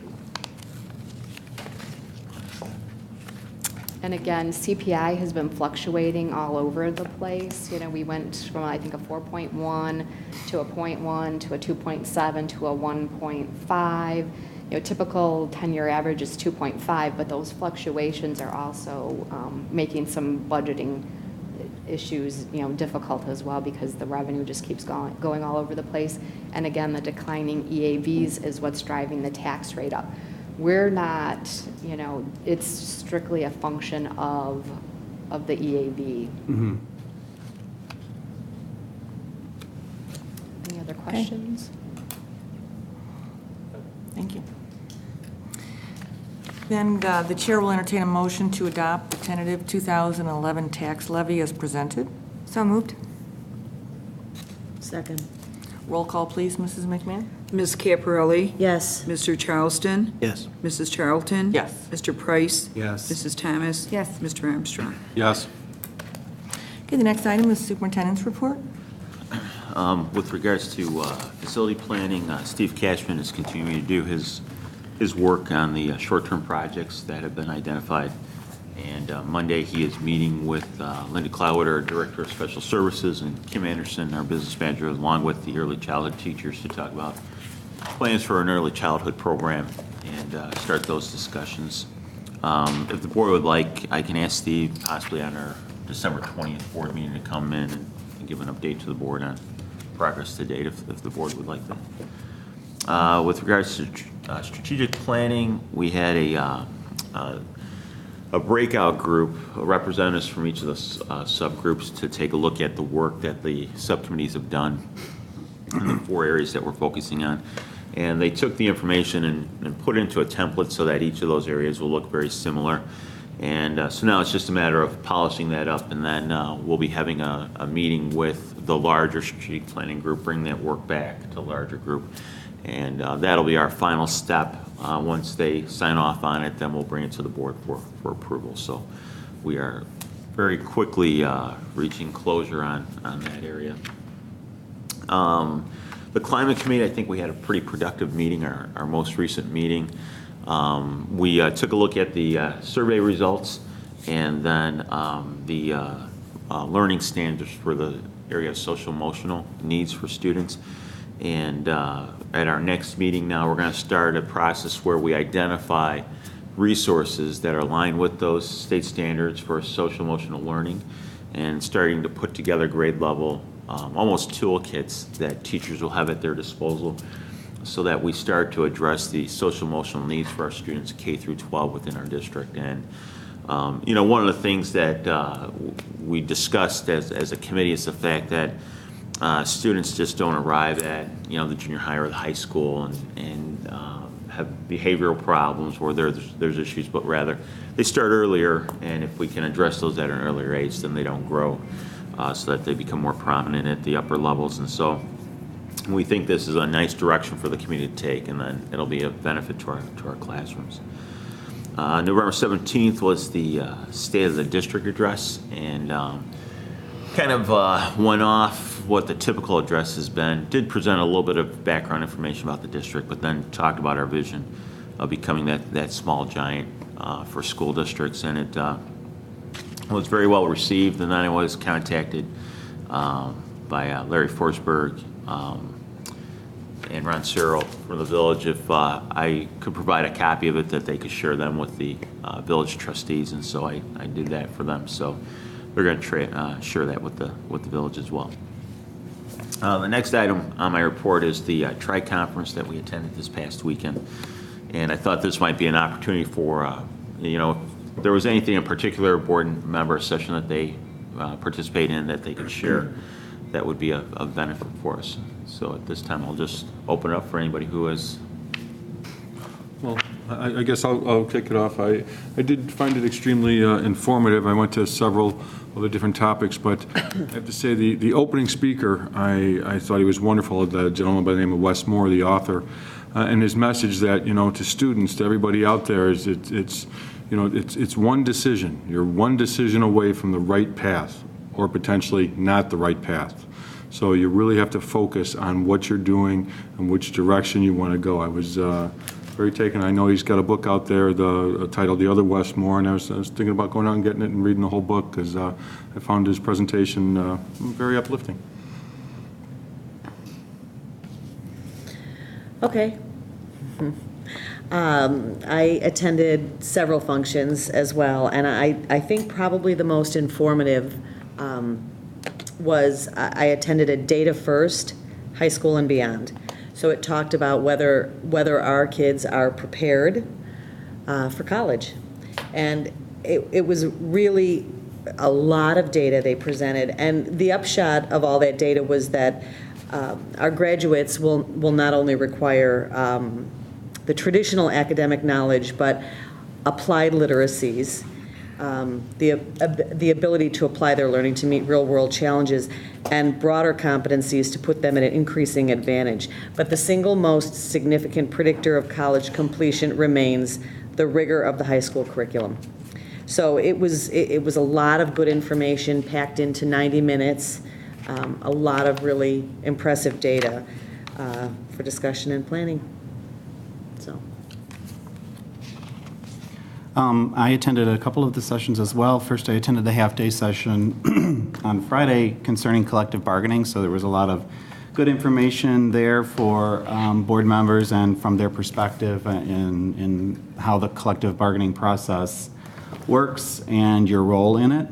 And again, CPI has been fluctuating all over the place. You know, we went from, I think, a 4.1 to a 0.1 to a 2.7 to a 1.5. You know, typical 10-year average is 2.5, but those fluctuations are also making some budgeting issues, you know, difficult as well, because the revenue just keeps going all over the place. And again, the declining EAVs is what's driving the tax rate up. We're not, you know, it's strictly a function of the EAV. Any other questions? Thank you. Then the chair will entertain a motion to adopt the tentative 2011 tax levy as presented. So moved. Second. Roll call, please, Mrs. McMahon. Ms. Caparelli? Yes. Mr. Charleston? Yes. Mrs. Charlton? Yes. Mr. Price? Yes. Mrs. Thomas? Yes. Mr. Armstrong? Yes. Okay, the next item is superintendent's report. With regards to facility planning, Steve Cashman is continuing to do his work on the short-term projects that have been identified. And Monday, he is meeting with Linda Cloward, our Director of Special Services, and Kim Anderson, our Business Manager, along with the early childhood teachers, to talk about plans for an early childhood program and start those discussions. If the board would like, I can ask Steve, possibly on our December 20th board meeting, to come in and give an update to the board on progress to date, if the board would like that. With regards to strategic planning, we had a breakout group, representatives from each of the subgroups, to take a look at the work that the subcommittees have done in the 4 areas that we're focusing on. And they took the information and put it into a template so that each of those areas will look very similar. And so now it's just a matter of polishing that up, and then we'll be having a meeting with the larger strategic planning group, bring that work back to the larger group. And that'll be our final step. Once they sign off on it, then we'll bring it to the board for approval. So we are very quickly reaching closure on that area. The Climate Committee, I think we had a pretty productive meeting, our most recent meeting. We took a look at the survey results, and then the learning standards for the area of social emotional needs for students. And at our next meeting now, we're going to start a process where we identify resources that are aligned with those state standards for social emotional learning, and starting to put together grade level, almost toolkits that teachers will have at their disposal, so that we start to address the social emotional needs for our students K through 12 within our district. And you know, one of the things that we discussed as a committee is the fact that students just don't arrive at, you know, the junior high or the high school and have behavioral problems where there's issues, but rather they start earlier, and if we can address those at an earlier age, then they don't grow, so that they become more prominent at the upper levels. And so we think this is a nice direction for the community to take, and then it'll be a benefit to our classrooms. November 17th was the State of the District address, and kind of went off what the typical address has been. Did present a little bit of background information about the district, but then talked about our vision of becoming that small giant for school districts. And it was very well received. And then I was contacted by Larry Forsberg and Ron Searle from the village if I could provide a copy of it, that they could share them with the village trustees. And so I did that for them. So they're going to share that with the village as well. The next item on my report is the tri-conference that we attended this past weekend. And I thought this might be an opportunity for, you know, if there was anything in particular, board member session that they participate in that they could share, that would be of benefit for us. So at this time, I'll just open it up for anybody who is. Well, I guess I'll kick it off. I did find it extremely informative. I went to several of the different topics, but I have to say the opening speaker, I thought he was wonderful, the gentleman by the name of Wes Moore, the author, and his message that, you know, to students, to everybody out there, is it's you know, it's one decision. You're one decision away from the right path, or potentially not the right path. So you really have to focus on what you're doing and which direction you want to go. I was very taken. I know he's got a book out there, titled The Other Westmore, and I was thinking about going out and getting it and reading the whole book, because I found his presentation very uplifting. Okay. I attended several functions as well, and I think probably the most informative was I attended a Data First, high school and beyond. So it talked about whether our kids are prepared for college. And it was really a lot of data they presented. And the upshot of all that data was that our graduates will not only require the traditional academic knowledge, but applied literacies, the ability to apply their learning to meet real-world challenges, and broader competencies to put them at an increasing advantage. But the single most significant predictor of college completion remains the rigor of the high school curriculum. So it was a lot of good information packed into 90 minutes, a lot of really impressive data for discussion and planning. So. I attended a couple of the sessions as well. First, I attended the half-day session on Friday concerning collective bargaining, so there was a lot of good information there for board members and from their perspective in how the collective bargaining process works and your role in it.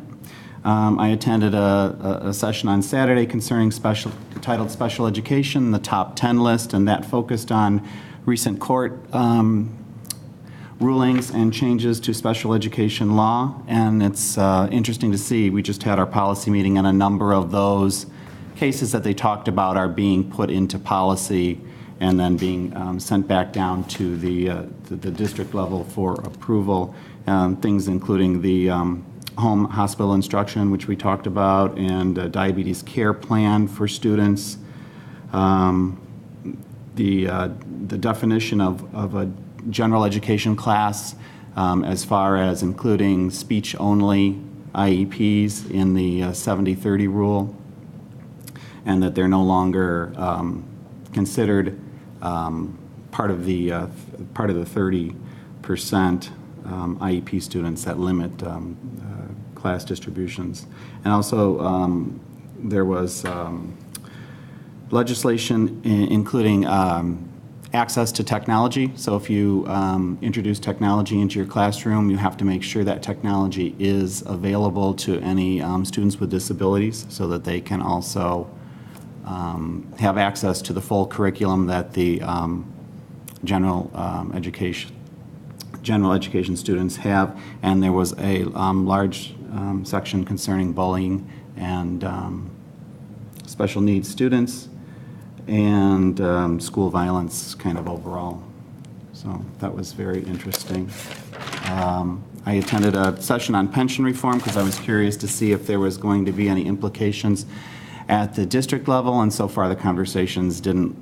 I attended a session on Saturday concerning titled Special Education, the top 10 list, and that focused on recent court rulings and changes to special education law, and it's interesting to see. We just had our policy meeting, and a number of those cases that they talked about are being put into policy and then being sent back down to the district level for approval. Things including the home hospital instruction, which we talked about, and a diabetes care plan for students. The definition of a general education class as far as including speech-only IEPs in the 70-30 rule, and that they're no longer considered part of the 30% IEP students that limit class distributions. And also there was legislation including access to technology. So if you introduce technology into your classroom, you have to make sure that technology is available to any students with disabilities so that they can also have access to the full curriculum that the general education students have. And there was a large section concerning bullying and special needs students and school violence kind of overall. So that was very interesting. I attended a session on pension reform because I was curious to see if there was going to be any implications at the district level, and so far the conversations didn't,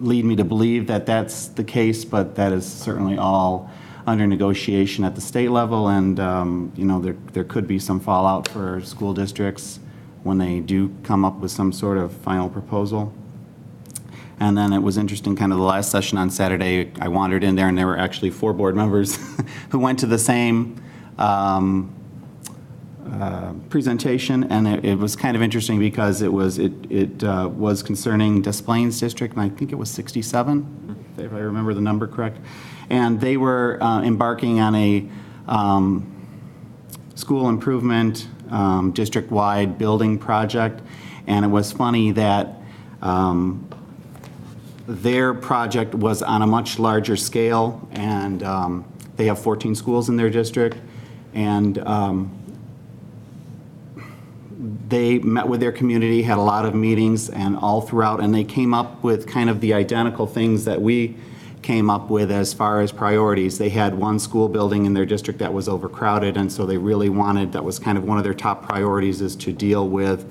lead me to believe that that's the case, but that is certainly all under negotiation at the state level, and there could be some fallout for school districts when they do come up with some sort of final proposal. And then it was interesting, kind of the last session on Saturday, I wandered in there and there were actually 4 board members who went to the same presentation, and it was kind of interesting because it was concerning Des Plaines District, and I think it was 67, if I remember the number correct. And they were embarking on a school improvement district-wide building project, and it was funny that their project was on a much larger scale, and they have 14 schools in their district, and they met with their community, had a lot of meetings, and all throughout, and they came up with kind of the identical things that we came up with as far as priorities. They had one school building in their district that was overcrowded, and so they really wanted, that was kind of one of their top priorities, is to deal with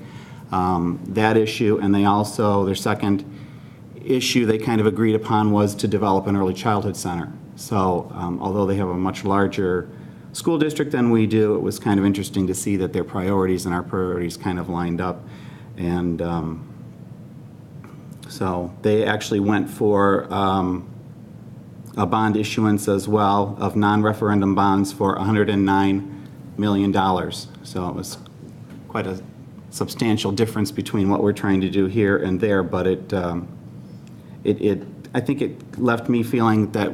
that issue. And they also, their second issue they kind of agreed upon was to develop an early childhood center. So although they have a much larger school district than we do, it was kind of interesting to see that their priorities and our priorities kind of lined up. And So they actually went for a bond issuance as well of non-referendum bonds for $109 million. So it was quite a substantial difference between what we're trying to do here and there, but I think it left me feeling that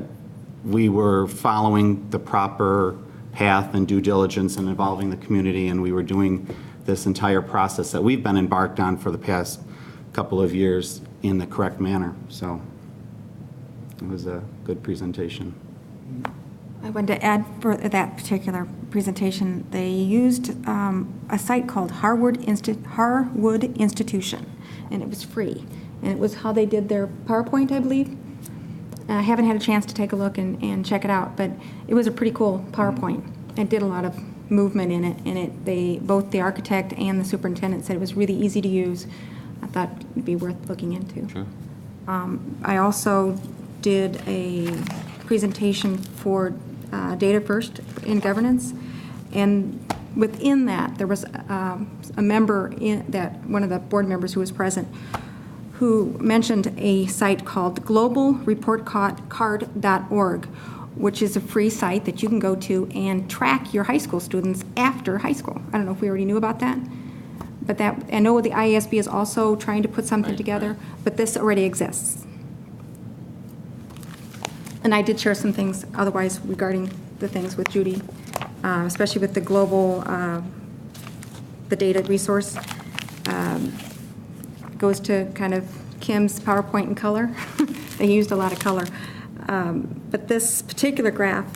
we were following the proper path and due diligence and involving the community, and we were doing this entire process that we've been embarked on for the past couple of years in the correct manner. So it was a good presentation. I wanted to add for that particular presentation, they used a site called Harwood Institution, and it was free. And it was how they did their PowerPoint, I believe. I haven't had a chance to take a look and check it out, but it was a pretty cool PowerPoint. It did a lot of movement in it, and both the architect and the superintendent said it was really easy to use. I thought it'd be worth looking into. Sure. I also did a presentation for Data First in Governance, and within that, there was a member one of the board members who was present, who mentioned a site called globalreportcard.org, which is a free site that you can go to and track your high school students after high school. I don't know if we already knew about that, but I know the IASB is also trying to put something together, but this already exists. And I did share some things otherwise regarding the things with Judy, especially with the global, the data resource. Goes to kind of Kim's PowerPoint in color. They used a lot of color. But this particular graph,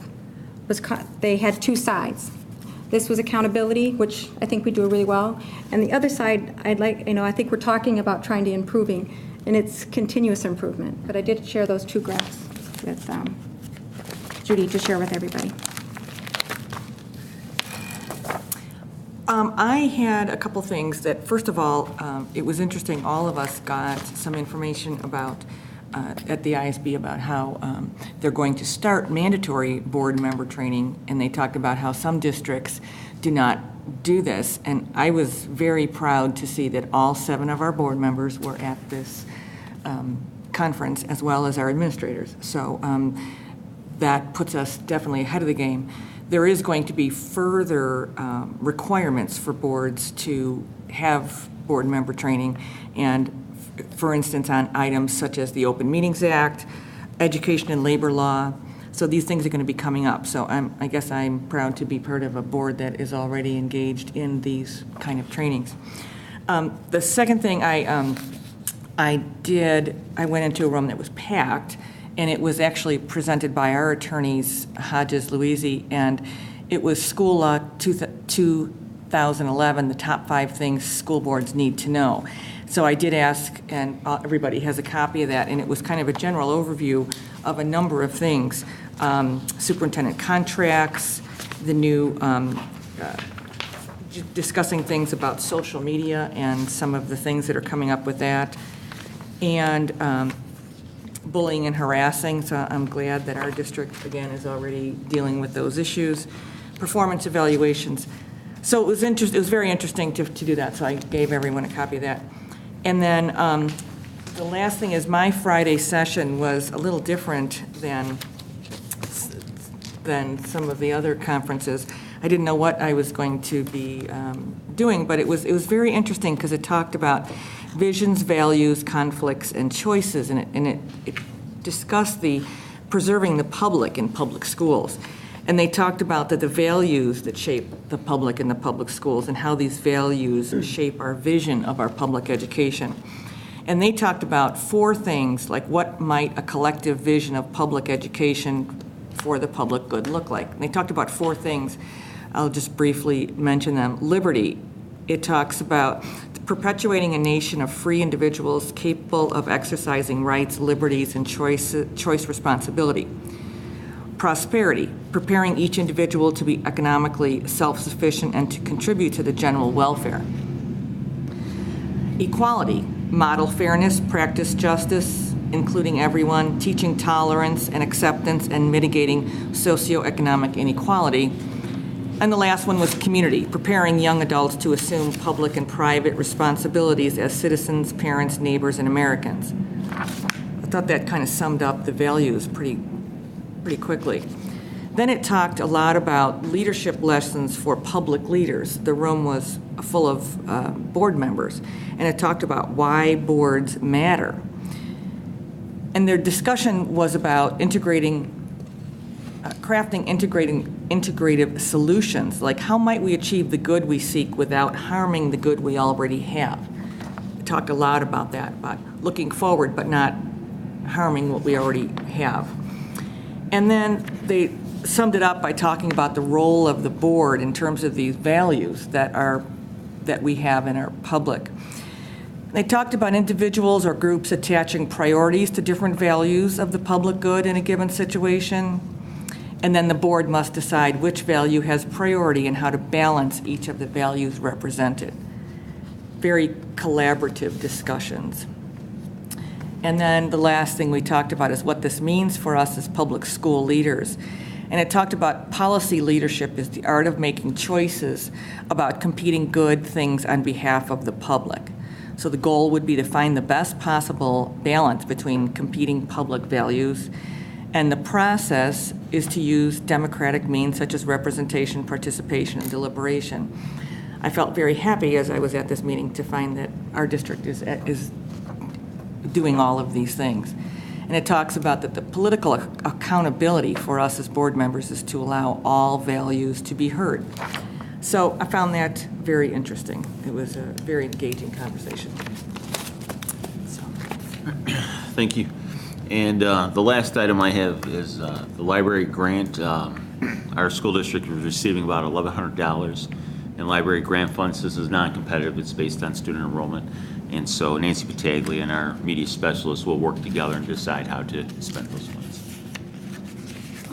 they had two sides. This was accountability, which I think we do really well. And the other side, I think we're talking about trying to improving, and it's continuous improvement. But I did share those two graphs with Judy to share with everybody. I had a couple things that, first of all, it was interesting, all of us got some information about, at the ISB, about how they're going to start mandatory board member training, and they talked about how some districts do not do this, and I was very proud to see that all 7 of our board members were at this conference, as well as our administrators. So that puts us definitely ahead of the game. There is going to be further requirements for boards to have board member training, and for instance, on items such as the Open Meetings Act, education and labor law. So these things are going to be coming up. So I guess I'm proud to be part of a board that is already engaged in these kind of trainings. The second thing I went into a room that was packed, and it was actually presented by our attorneys, Hodges Louisi, and it was School Law 2011, the top 5 things school boards need to know. So I did ask, and everybody has a copy of that, and it was kind of a general overview of a number of things. Superintendent contracts, the new, discussing things about social media and some of the things that are coming up with that, and bullying and harassing, so I'm glad that our district, again, is already dealing with those issues. Performance evaluations. So it was very interesting to do that, so I gave everyone a copy of that. And then the last thing is my Friday session was a little different than some of the other conferences. I didn't know what I was going to be doing, but it was very interesting because it talked about visions, values, conflicts, and choices, and it discussed the preserving the public in public schools. And they talked about the values that shape the public in the public schools and how these values shape our vision of our public education. And they talked about 4 things, like what might a collective vision of public education for the public good look like. And they talked about 4 things. I'll just briefly mention them. Liberty. It talks about perpetuating a nation of free individuals capable of exercising rights, liberties, and choice responsibility. Prosperity, preparing each individual to be economically self-sufficient and to contribute to the general welfare. Equality, model fairness, practice justice, including everyone, teaching tolerance and acceptance, and mitigating socioeconomic inequality. And the last one was community, preparing young adults to assume public and private responsibilities as citizens, parents, neighbors, and Americans. I thought that kind of summed up the values pretty quickly. Then it talked a lot about leadership lessons for public leaders. The room was full of board members, and it talked about why boards matter. And their discussion was about crafting integrative solutions, like how might we achieve the good we seek without harming the good we already have. It talked a lot about that, about looking forward but not harming what we already have. And then they summed it up by talking about the role of the board in terms of these values that we have in our public. They talked about individuals or groups attaching priorities to different values of the public good in a given situation, and then the board must decide which value has priority and how to balance each of the values represented. Very collaborative discussions. And then the last thing we talked about is what this means for us as public school leaders. And it talked about policy leadership is the art of making choices about competing good things on behalf of the public. So the goal would be to find the best possible balance between competing public values, and the process is to use democratic means such as representation, participation, and deliberation. I felt very happy as I was at this meeting to find that our district is doing all of these things. And it talks about that the political accountability for us as board members is to allow all values to be heard. So I found that very interesting. It was a very engaging conversation. So. Thank you. And the last item I have is the library grant. Our school district is receiving about $1,100 in library grant funds. This is non-competitive. It's based on student enrollment. And so Nancy Pataglia and our media specialists will work together and decide how to spend those funds.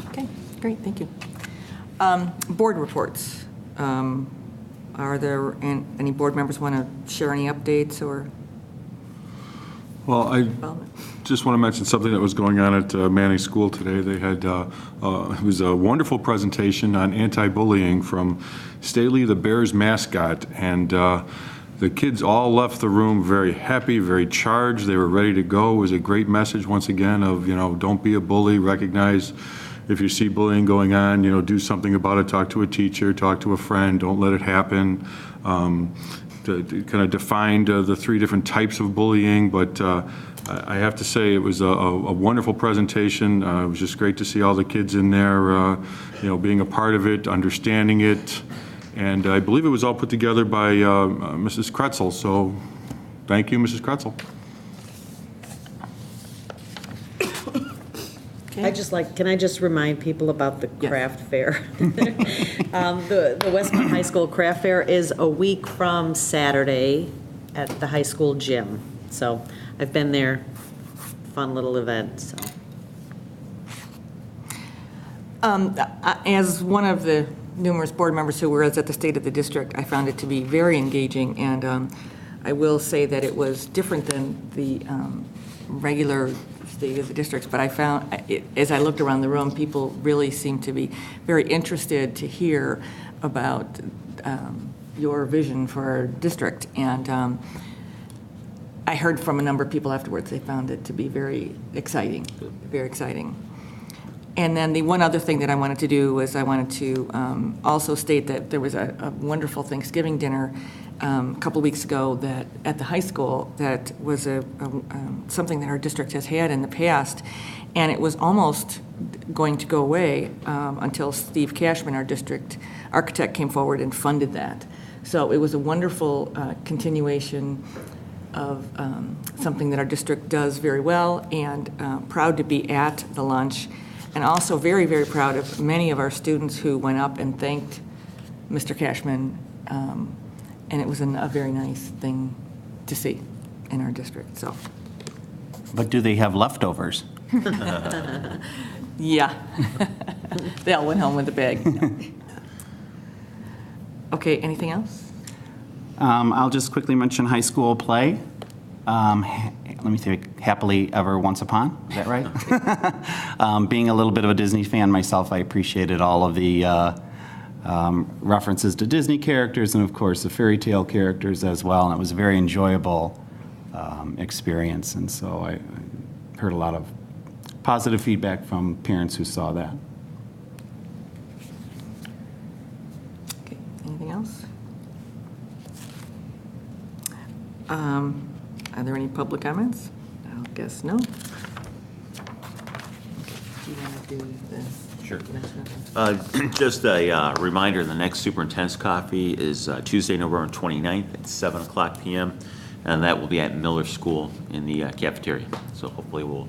Okay, great, thank you. Board reports. Are there any board members want to share any updates or? Well, I just want to mention something that was going on at Manning School today. They had, it was a wonderful presentation on anti-bullying from Staley, the Bears mascot, and the kids all left the room very happy, very charged. They were ready to go. It was a great message once again of, don't be a bully, recognize if you see bullying going on, do something about it, talk to a teacher, talk to a friend, don't let it happen. To kind of defined the three different types of bullying, but I have to say it was a wonderful presentation. It was just great to see all the kids in there, being a part of it, understanding it, and I believe it was all put together by Mrs. Kretzel, so thank you, Mrs. Kretzel. Can I just remind people about the craft fair? The Westmont High School Craft Fair is a week from Saturday at the high school gym. So I've been there, fun little event, so. As one of the numerous board members who were at the State of the District, I found it to be very engaging, and I will say that it was different than the regular State of the Districts, but I found, as I looked around the room, people really seemed to be very interested to hear about your vision for our district, and I heard from a number of people afterwards, they found it to be very exciting, very exciting. And then the one other thing that I wanted to do was I wanted to also state that there was a wonderful Thanksgiving dinner a couple of weeks ago that at the high school that was something that our district has had in the past, and it was almost going to go away until Steve Cashman, our district architect, came forward and funded that. So it was a wonderful continuation of something that our district does very well, and proud to be at the lunch, and also very, very proud of many of our students who went up and thanked Mr. Cashman. And it was a very nice thing to see in our district, so. But do they have leftovers? Yeah. They all went home with a bag. Okay, anything else? I'll just quickly mention high school play. Let me say Happily Ever Once Upon, is that right? Being a little bit of a Disney fan myself, I appreciated all of the references to Disney characters and, of course, the fairy tale characters as well. And it was a very enjoyable experience. And so heard a lot of positive feedback from parents who saw that. Okay, anything else? Are there any public comments? I guess no. Do you want to do the? Sure. next one? Just a reminder, the next superintendent's coffee is Tuesday, November 29th at 7 o'clock p.m., and that will be at Miller School in the cafeteria. So hopefully we'll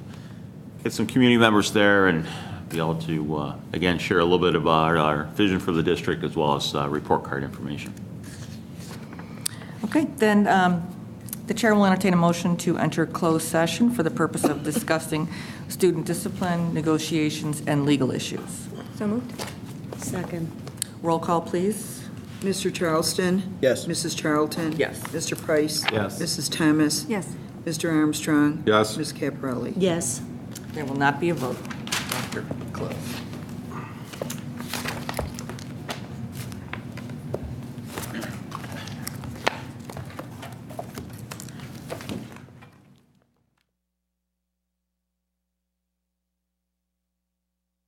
get some community members there and be able to, again, share a little bit about our vision for the district as well as report card information. Okay, then the chair will entertain a motion to enter closed session for the purpose of discussing student discipline, negotiations, and legal issues. So moved. Second. Roll call, please. Mr. Charleston? Yes. Mrs. Charlton? Yes. Mr. Price? Yes. Mrs. Thomas? Yes. Mr. Armstrong? Yes. Ms. Caparelli? Yes. There will not be a vote after close.